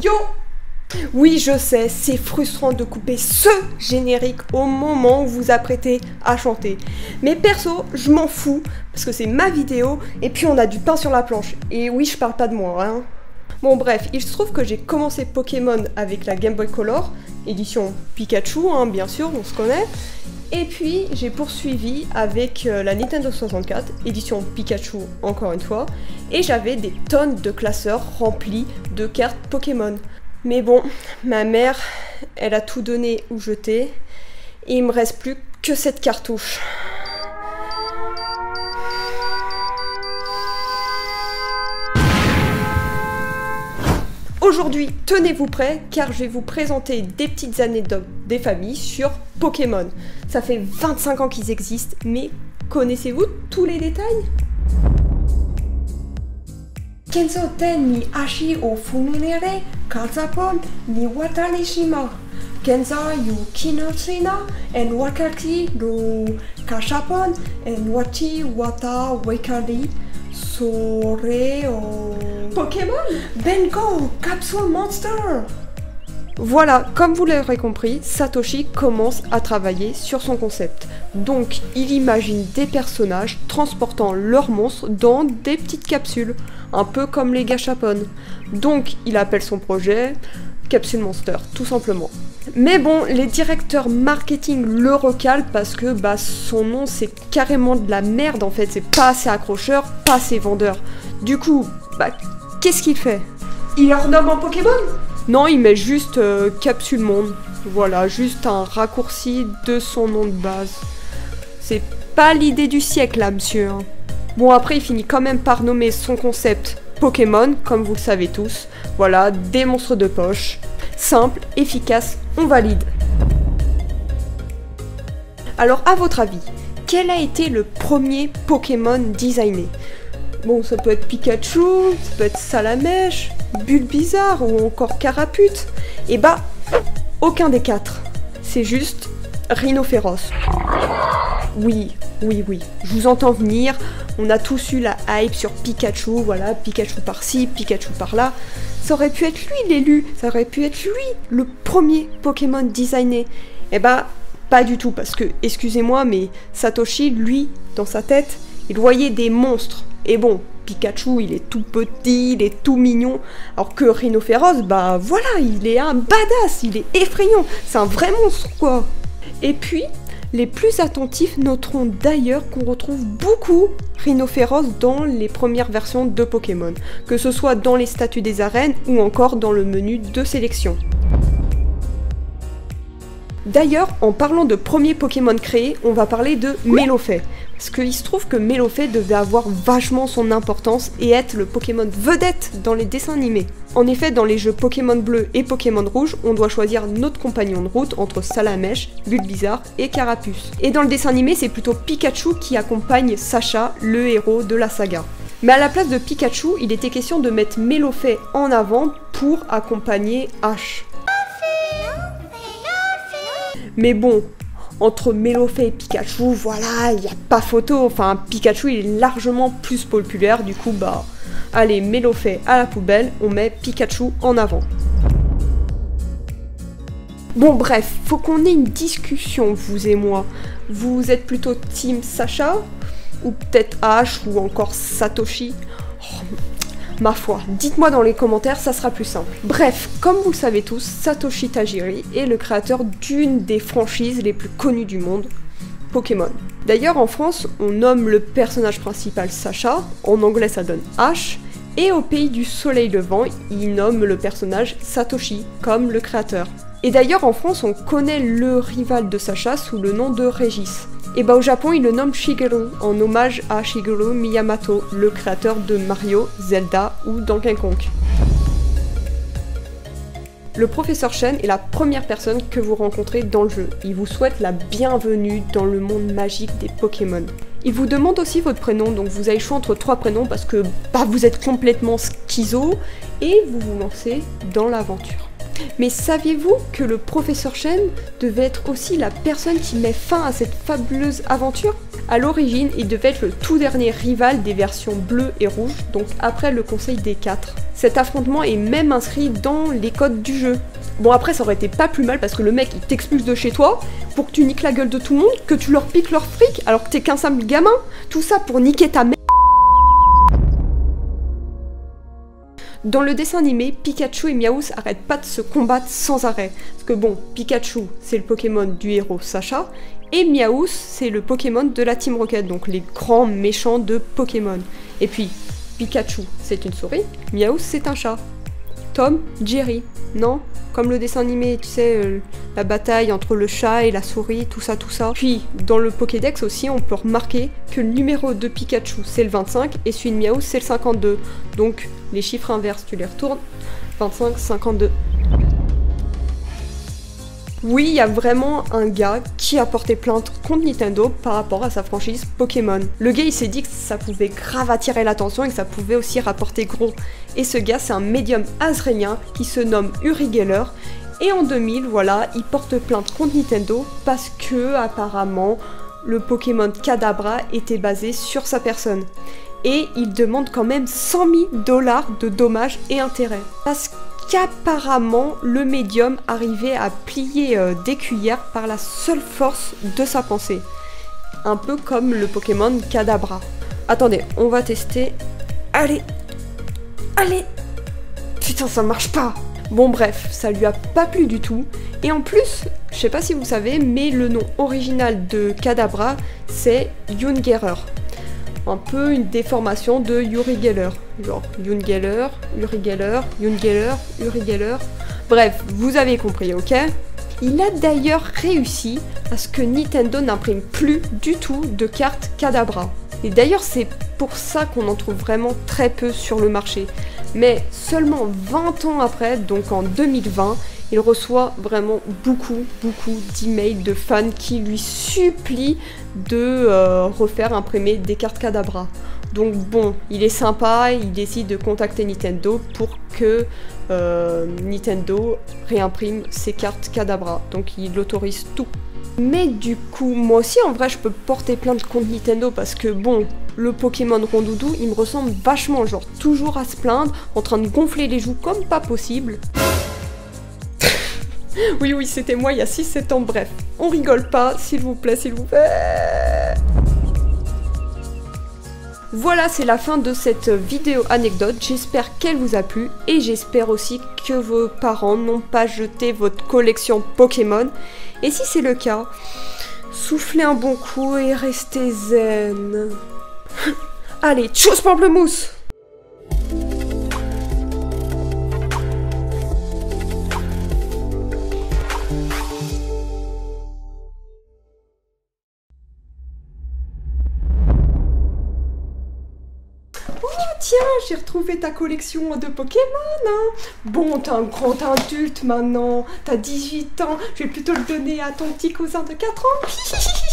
Yo! Oui, je sais, c'est frustrant de couper ce générique au moment où vous vous apprêtez à chanter. Mais perso, je m'en fous, parce que c'est ma vidéo, et puis on a du pain sur la planche. Et oui, je parle pas de moi, hein. Bon bref, il se trouve que j'ai commencé Pokémon avec la Game Boy Color, édition Pikachu, hein, bien sûr, on se connaît. Et puis j'ai poursuivi avec la Nintendo 64, édition Pikachu encore une fois, et j'avais des tonnes de classeurs remplis de cartes Pokémon. Mais bon, ma mère, elle a tout donné ou jeté, et il me reste plus que cette cartouche. Aujourd'hui, tenez-vous prêts, car je vais vous présenter des petites anecdotes des familles sur Pokémon. Ça fait 25 ans qu'ils existent, mais connaissez-vous tous les détails? Kenzo ten ni ashi o fumilere, Kazapon ni watanishima. Kenza yu kinoshina, en wakati no kashapon, en wati wata wekari. Soreo. Pokémon Bengo Capsule Monster. Voilà, comme vous l'aurez compris, Satoshi commence à travailler sur son concept. Donc, il imagine des personnages transportant leurs monstres dans des petites capsules, un peu comme les gachapon. Donc, il appelle son projet Capsule Monster, tout simplement. Mais bon, les directeurs marketing le recalent parce que son nom c'est carrément de la merde en fait, c'est pas assez accrocheur, pas assez vendeur. Du coup, qu'est-ce qu'il fait? Il leur nomme en Pokémon? Non, il met juste Capsule Monde. Voilà, juste un raccourci de son nom de base. C'est pas l'idée du siècle là, monsieur. Bon, après il finit quand même par nommer son concept Pokémon, comme vous le savez tous. Voilà, des monstres de poche. Simple, efficace, on valide. Alors, à votre avis, quel a été le premier Pokémon designé? Bon, ça peut être Pikachu, ça peut être Salamèche, Bulbizarre ou encore Carapuce. Et aucun des quatre. C'est juste Rhinophéros. Oui, je vous entends venir. On a tous eu la hype sur Pikachu, voilà, Pikachu par-ci, Pikachu par-là. Ça aurait pu être lui l'élu, ça aurait pu être lui le premier Pokémon designé. Pas du tout, parce que, excusez-moi, mais Satoshi, lui, dans sa tête, il voyait des monstres. Et bon, Pikachu, il est tout petit, il est tout mignon, alors que Rhinophéros, voilà, il est un badass, il est effrayant, c'est un vrai monstre, quoi. Et puis, les plus attentifs noteront d'ailleurs qu'on retrouve beaucoup Rhinophéros dans les premières versions de Pokémon, que ce soit dans les statuts des arènes ou encore dans le menu de sélection. D'ailleurs, en parlant de premiers Pokémon créés, on va parler de Mélofée. Parce qu'il se trouve que Mélofée devait avoir vachement son importance et être le Pokémon vedette dans les dessins animés. En effet, dans les jeux Pokémon Bleu et Pokémon Rouge, on doit choisir notre compagnon de route entre Salamèche, Bulbizarre et Carapuce. Et dans le dessin animé, c'est plutôt Pikachu qui accompagne Sacha, le héros de la saga. Mais à la place de Pikachu, il était question de mettre Mélofée en avant pour accompagner Ash. Mais bon, entre Mélofée et Pikachu, voilà, il n'y a pas photo. Enfin, Pikachu, il est largement plus populaire, du coup, allez, Mélofée à la poubelle, on met Pikachu en avant. Bon, bref, faut qu'on ait une discussion, vous et moi. Vous êtes plutôt team Sacha, ou peut-être Ash, ou encore Satoshi? Ma foi, dites-moi dans les commentaires, ça sera plus simple. Bref, comme vous le savez tous, Satoshi Tajiri est le créateur d'une des franchises les plus connues du monde, Pokémon. D'ailleurs, en France, on nomme le personnage principal Sacha, en anglais ça donne Ash, et au pays du soleil levant, il nomme le personnage Satoshi, comme le créateur. Et d'ailleurs, en France, on connaît le rival de Sacha sous le nom de Régis. Et au Japon, il le nomme Shigeru, en hommage à Shigeru Miyamoto, le créateur de Mario, Zelda ou Donkey Kong. Le professeur Chen est la première personne que vous rencontrez dans le jeu. Il vous souhaite la bienvenue dans le monde magique des Pokémon. Il vous demande aussi votre prénom, donc vous avez le choix entre 3 prénoms parce que vous êtes complètement schizo et vous vous lancez dans l'aventure. Mais saviez-vous que le professeur Chen devait être aussi la personne qui met fin à cette fabuleuse aventure? À l'origine, il devait être le tout dernier rival des versions bleues et rouges, donc après le conseil des 4. Cet affrontement est même inscrit dans les codes du jeu. Bon après ça aurait été pas plus mal parce que le mec il t'expulse de chez toi pour que tu niques la gueule de tout le monde, que tu leur piques leur fric alors que t'es qu'un simple gamin. Tout ça pour niquer ta mère. Dans le dessin animé, Pikachu et Miaouss arrêtent pas de se combattre sans arrêt. Parce que bon, Pikachu c'est le Pokémon du héros Sacha, et Miaouss c'est le Pokémon de la Team Rocket, donc les grands méchants de Pokémon. Et puis, Pikachu c'est une souris, Miaouss c'est un chat. Tom, Jerry, non? Comme le dessin animé, tu sais, la bataille entre le chat et la souris, tout ça, tout ça. Puis, dans le Pokédex aussi, on peut remarquer que le numéro de Pikachu, c'est le 25, et celui de Miaouss, c'est le 52. Donc, les chiffres inverses, tu les retournes, 25, 52. Oui, il y a vraiment un gars qui a porté plainte contre Nintendo par rapport à sa franchise Pokémon. Le gars, il s'est dit que ça pouvait grave attirer l'attention et que ça pouvait aussi rapporter gros. Et ce gars, c'est un médium azrénien qui se nomme Uri Geller. Et en 2000, voilà, il porte plainte contre Nintendo parce que, apparemment, le Pokémon Kadabra était basé sur sa personne. Et il demande quand même 100 000 $ de dommages et intérêts. Parce qu'apparemment, le médium arrivait à plier des cuillères par la seule force de sa pensée. Un peu comme le Pokémon Kadabra. Attendez, on va tester. Allez! Allez! Putain, ça marche pas! Bon bref, ça lui a pas plu du tout. Et en plus, je sais pas si vous savez, mais le nom original de Kadabra, c'est Ungerer. Un peu une déformation de Uri Geller. Genre Ungeller, Uri Geller, Ungeller, Uri Geller. Bref, vous avez compris, ok? Il a d'ailleurs réussi à ce que Nintendo n'imprime plus du tout de cartes Kadabra. Et d'ailleurs, c'est pour ça qu'on en trouve vraiment très peu sur le marché. Mais seulement 20 ans après, donc en 2020, il reçoit vraiment beaucoup d'emails de fans qui lui supplient de refaire imprimer des cartes Kadabra. Donc bon, il est sympa, il décide de contacter Nintendo pour que Nintendo réimprime ses cartes Kadabra. Donc il autorise tout. Mais du coup, moi aussi en vrai je peux porter plainte contre Nintendo parce que bon, le Pokémon Rondoudou il me ressemble vachement, genre toujours à se plaindre, en train de gonfler les joues comme pas possible. Oui, c'était moi il y a 6-7 ans, bref. On rigole pas, s'il vous plaît, s'il vous plaît. Voilà, c'est la fin de cette vidéo anecdote. J'espère qu'elle vous a plu et j'espère aussi que vos parents n'ont pas jeté votre collection Pokémon. Et si c'est le cas, soufflez un bon coup et restez zen. Allez, tchuss pamplemousse! Tiens, j'ai retrouvé ta collection de Pokémon, hein. Bon, t'es un grand adulte maintenant, t'as 18 ans, je vais plutôt le donner à ton petit cousin de 4 ans.